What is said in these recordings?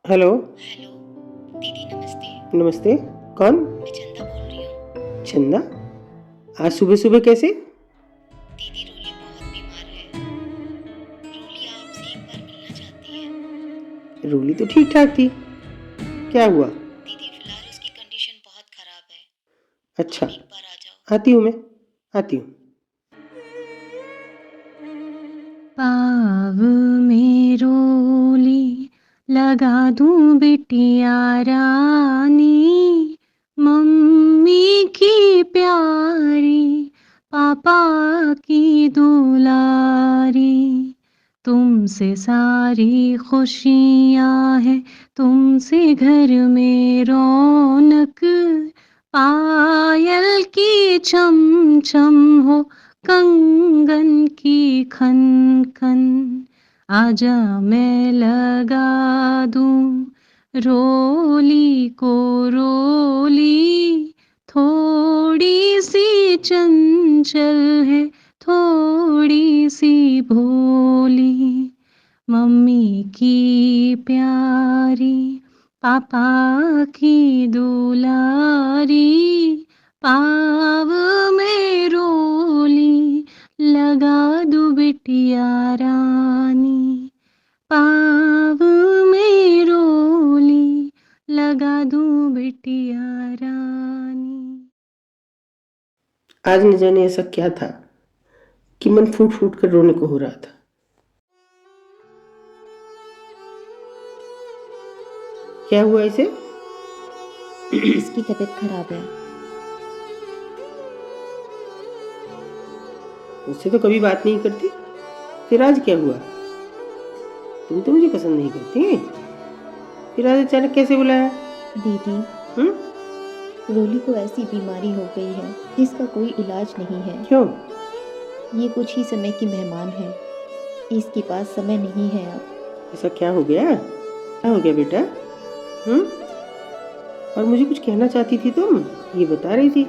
Hello. Hello. दीदी नमस्ते। नमस्ते। कौन? मैं चंदा बोल रही हूँ। चंदा? आज सुबह सुबह कैसे? दीदी रोली बहुत बीमार है। रोली आपसे एक बार मिलना चाहती है। रोली तो ठीक ठाक थी। क्या हुआ? दीदी फिलहाल उसकी कंडीशन बहुत खराब है। अच्छा। आप एक बार आ जाओ। आती हूँ मैं। आती हूँ। पाव में रोली लगा दूं बिटिया रानी, मम्मी की प्यारी, पापा की दुलारी। तुमसे सारी खुशियां हैं, तुमसे घर में रौनक, पायल की छम छम हो, कंगन की खन खन। आजा मैं लगा दूं रोली को रोली, थोड़ी सी चंचल है, थोड़ी सी भोली। मम्मी की प्यारी, पापा की दुलारी, पाव में रोली लगा दो बिटिया रानी, पाव में रोली लगा दूं बिटिया रानी। आज न जाने ऐसा क्या था कि मन फूट फूट कर रोने को हो रहा था। क्या हुआ इसे? इसकी तबीयत खराब है। मुझसे तो कभी बात नहीं करती, फिर आज क्या हुआ? तुम तो मुझे पसंद नहीं करती, फिर आज अचानक कैसे बुलाया? दीदी, हम्म? रोली को ऐसी बीमारी हो गई है जिसका कोई इलाज नहीं है। क्यों? ये कुछ ही समय की मेहमान है, इसके पास समय नहीं है अब। ऐसा क्या हो गया? क्या हो गया बेटा? हम्म? और मुझे कुछ कहना चाहती थी तुम, ये बता रही थी।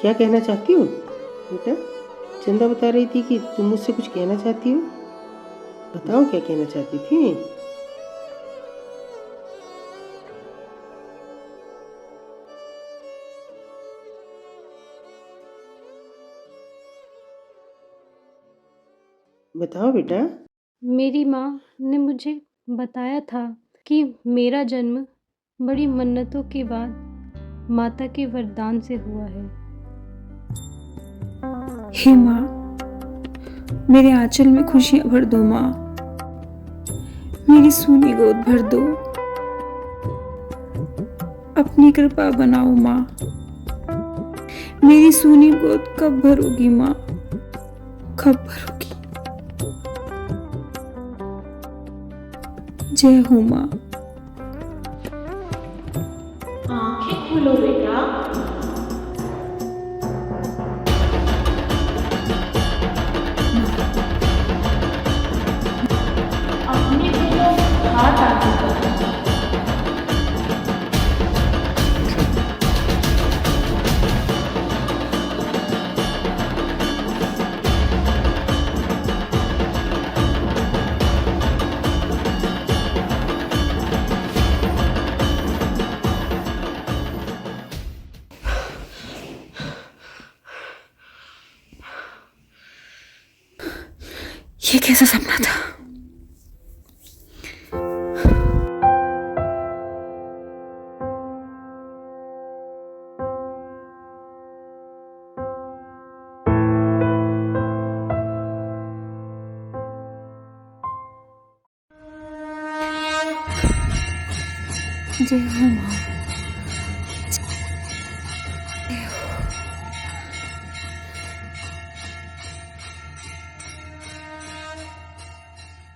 क्या कहना चाहती हो बेटा? चंदा बता रही थी कि तुम मुझसे कुछ कहना चाहती हो। बताओ क्या कहना चाहती थी। बताओ बेटा। मेरी माँ ने मुझे बताया था कि मेरा जन्म बड़ी मन्नतों के बाद माता के वरदान से हुआ है। हे माँ, मेरे आंचल में खुशियां भर दो माँ, मेरी सूनी गोद भर दो, अपनी कृपा बनाओ माँ। मेरी सूनी गोद कब भरोगी माँ, कब भरोगी? जय हो माँ। आंखें खोलो बेटा। अपने दोनों हाथ आगे करो। ये कैसा सपना था? जय हो माँ।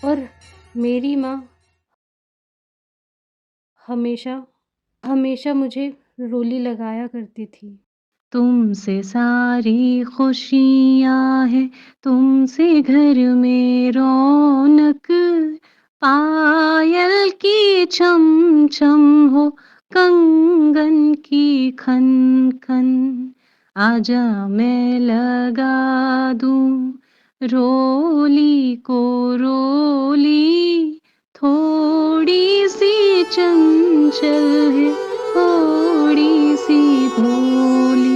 और मेरी माँ हमेशा हमेशा मुझे रोली लगाया करती थी। तुमसे सारी खुशियां हैं, तुमसे घर में रौनक, पायल की छम छम हो, कंगन की खन खन। आजा मैं लगा दूं रोली को रोली, थोड़ी सी चंचल है थोड़ी सी भोली।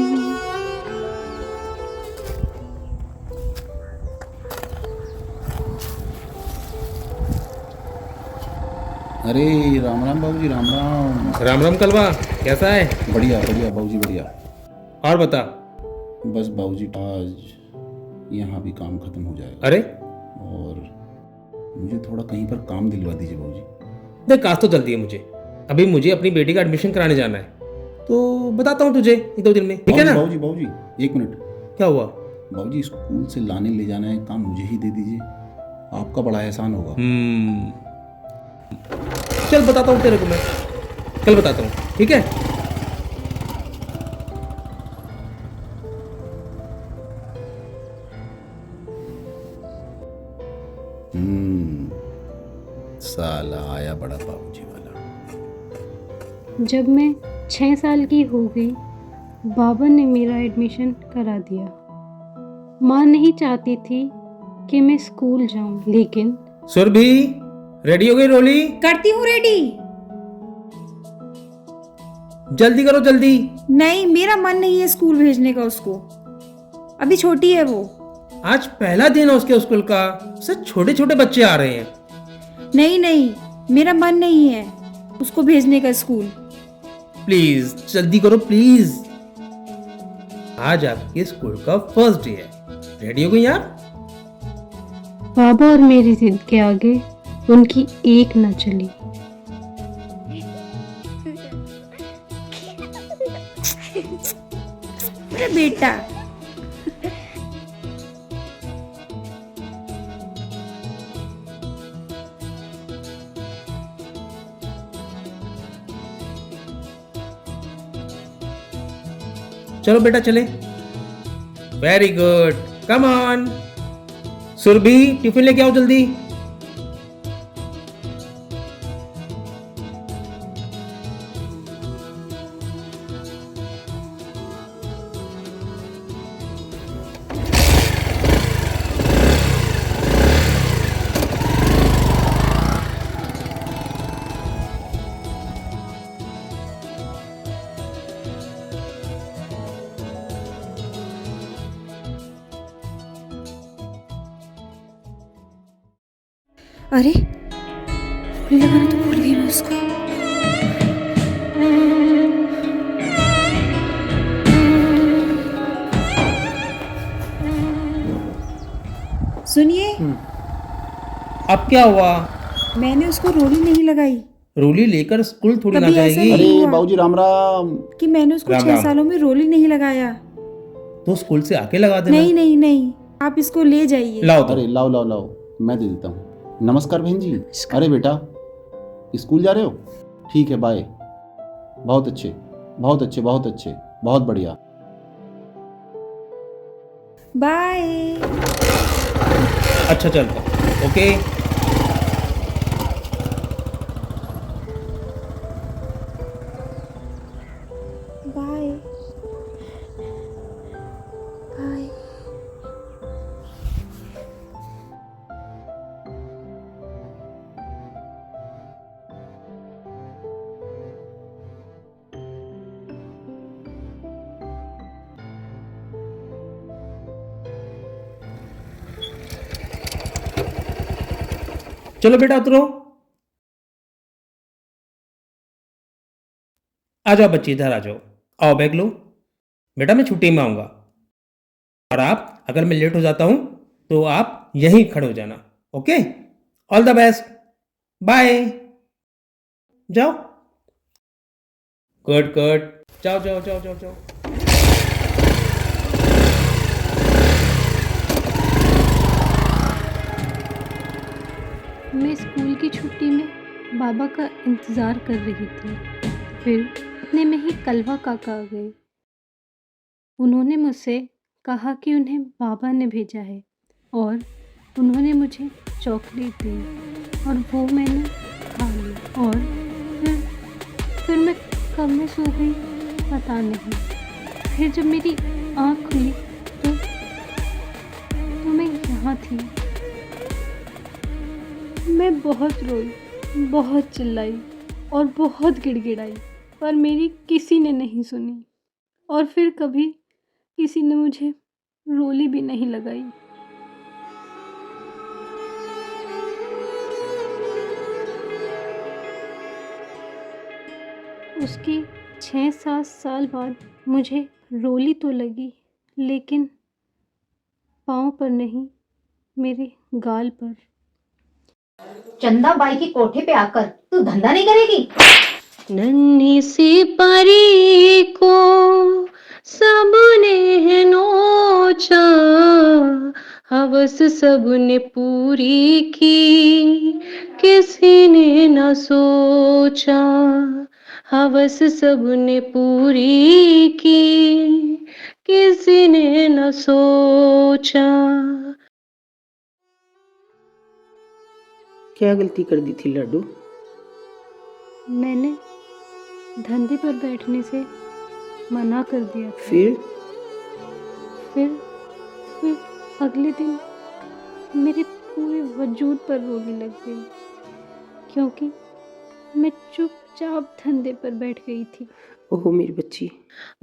अरे राम राम बाबूजी, राम राम। राम राम कलवा, कैसा है? बढ़िया बढ़िया बाबूजी, बढ़िया। और बता। बस बाबूजी आज यहाँ भी काम खत्म हो जाएगा। अरे और मुझे थोड़ा कहीं पर काम दिलवा दीजिए बाबूजी। देख, आज तो जल्दी है मुझे। अभी मुझे अपनी बेटी का एडमिशन कराने जाना है, तो बताता हूँ तुझे 1-2 दिन में, ठीक है ना? बाबूजी बाबूजी 1 मिनट। क्या हुआ? बाबूजी स्कूल से लाने ले जाना है काम मुझे ही दे दीजिए, आपका बड़ा एहसान होगा। चल बताता हूँ तेरे को, मैं कल बताता हूँ, ठीक है? साला आया बड़ा बाबूजी वाला। जब मैं 6 साल की हो गई, बाबा ने मेरा एडमिशन करा दिया। माँ नहीं चाहती थी कि मैं स्कूल जाऊं, लेकिन सुरभि, रेडी हो गई रोली? करती हूँ रेडी। जल्दी करो जल्दी। नहीं, मेरा मन नहीं है स्कूल भेजने का उसको, अभी छोटी है वो। आज पहला दिन है उसके स्कूल का, सब छोटे छोटे बच्चे आ रहे हैं। नहीं नहीं, मेरा मन नहीं है उसको भेजने का स्कूल। प्लीज जल्दी करो प्लीज। आज आपके स्कूल का फर्स्ट डे है। रेडी हो गई यार? बाबा और मेरी जिद के आगे उनकी एक न चली। अरे बेटा, चलो बेटा चले। Very good, come on. Surbhi, tiffin लेके आओ जल्दी। अरे रोली लगाना तो भूल गई मैं उसको। सुनिए, अब क्या हुआ? मैंने उसको रोली नहीं लगाई। रोली लेकर स्कूल थोड़ी ना कभी ऐसा जाएगी। नहीं अरे हुआ बाबूजी राम राम। कि मैंने उसको राम 6 राम। सालों में रोली नहीं लगाया। तो स्कूल से आके लगा देना। नहीं नहीं नहीं, आप इसको ले जाइए। लाओ तो। अरे लाओ लाओ लाओ, मैं दे देता हूँ। नमस्कार बहन जी। अरे बेटा, स्कूल जा रहे हो? ठीक है, बाय। बहुत अच्छे बहुत अच्छे बहुत अच्छे, बहुत बढ़िया। बाय। अच्छा चलता, ओके। Bye bye. चलो बेटा उतरो। आ जाओ बच्चे, इधर आ जाओ। आओ बैग लो। बेटा मैं छुट्टी में आऊंगा, और आप अगर मैं लेट हो जाता हूं तो आप यहीं खड़े हो जाना, okay? All the best, bye. जाओ। गुड गुड, जाओ जाओ जाओ जाओ जाओ। मैं स्कूल की छुट्टी में बाबा का इंतज़ार कर रही थी। फिर इतने में ही कलवा काका आ गए। उन्होंने मुझसे कहा कि उन्हें बाबा ने भेजा है, और उन्होंने मुझे चॉकलेट दी, और वो मैंने खा ली। और फिर मैं कब में सो गई पता नहीं। फिर जब मेरी आँख खुली तो मैं यहाँ थी। मैं बहुत रोई, बहुत चिल्लाई, और बहुत गिड़गिड़ाई, पर मेरी किसी ने नहीं सुनी। और फिर कभी किसी ने मुझे रोली भी नहीं लगाई। उसके 6-7 साल बाद मुझे रोली तो लगी, लेकिन पाँव पर नहीं, मेरे गाल पर। चंदा बाई की कोठे पे आकर तू धंधा नहीं करेगी? नन्ही सी परी को सबने है नोचा, हवस सबने पूरी की, किसी ने न सोचा, हवस सबने पूरी की, किसी ने न सोचा। क्या गलती कर दी थी लाडू? मैंने धंधे पर बैठने से मना कर दिया था। फिर फिर अगले दिन मेरे पूरे वजूद पर रोने लग गई, क्योंकि मैं चुपचाप धंधे पर बैठ गई थी। ओहो मेरी बच्ची।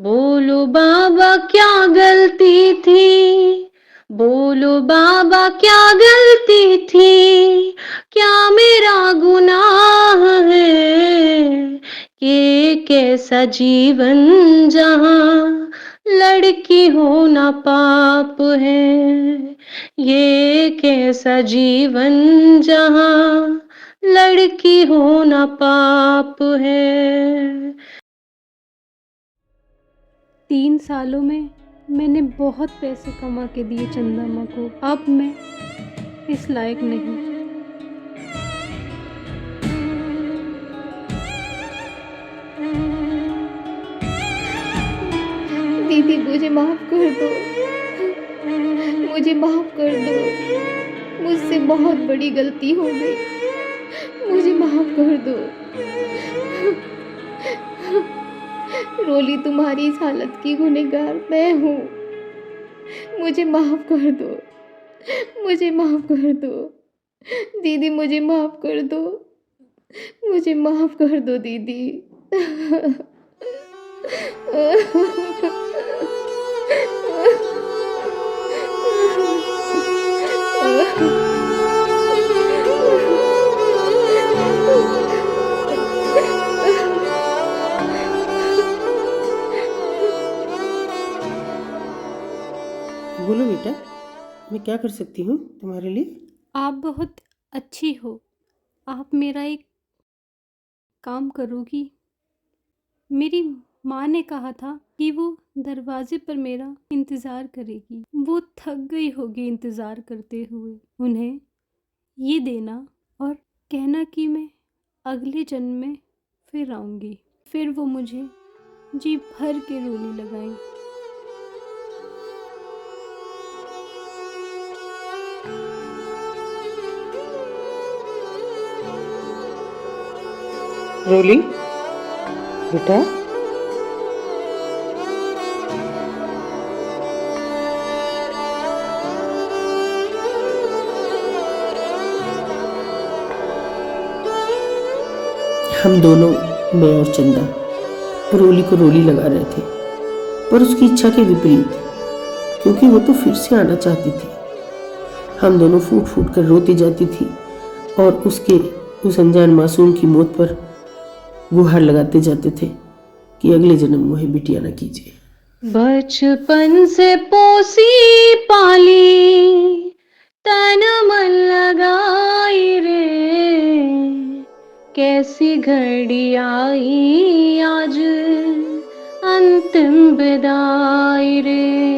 बोलो बाबा क्या गलती थी, बोलो बाबा क्या गलती थी, क्या मेरा गुनाह है, ये कैसा जीवन जहाँ लड़की होना पाप है, ये कैसा जीवन जहाँ लड़की होना पाप है। 3 सालों में मैंने बहुत पैसे कमा के दिए चंदा माँ को। अब मैं इस लायक नहीं। दीदी मुझे माफ कर दो, मुझे माफ कर दो, मुझसे बहुत बड़ी गलती हो गई, मुझे माफ कर दो। रोली तुम्हारी इस हालत की गुनहगार मैं हूँ, मुझे माफ कर दो, मुझे माफ कर दो दीदी, मुझे माफ कर दो, मुझे माफ कर दो दीदी। बोलो बेटा, मैं क्या कर सकती हूँ तुम्हारे लिए? आप बहुत अच्छी हो। आप मेरा एक काम करोगी? मेरी माँ ने कहा था कि वो दरवाजे पर मेरा इंतज़ार करेगी। वो थक गई होगी इंतज़ार करते हुए। उन्हें ये देना और कहना कि मैं अगले जन्म में फिर आऊँगी। फिर वो मुझे जी भर के रोली लगाएं। रोली बेटा, हम दोनों, मैं और चंदा, रोली को रोली लगा रहे थे, पर उसकी इच्छा के विपरीत, क्योंकि वो तो फिर से आना चाहती थी। हम दोनों फूट फूट कर रोती जाती थी और उसके उस अनजान मासूम की मौत पर गुहार लगाते जाते थे कि अगले जन्म मुझे बिटिया न कीजिए। बचपन से पोसी पाली, तन मन लगाई रे, कैसी घड़ी आई आज अंतिम विदाई रे।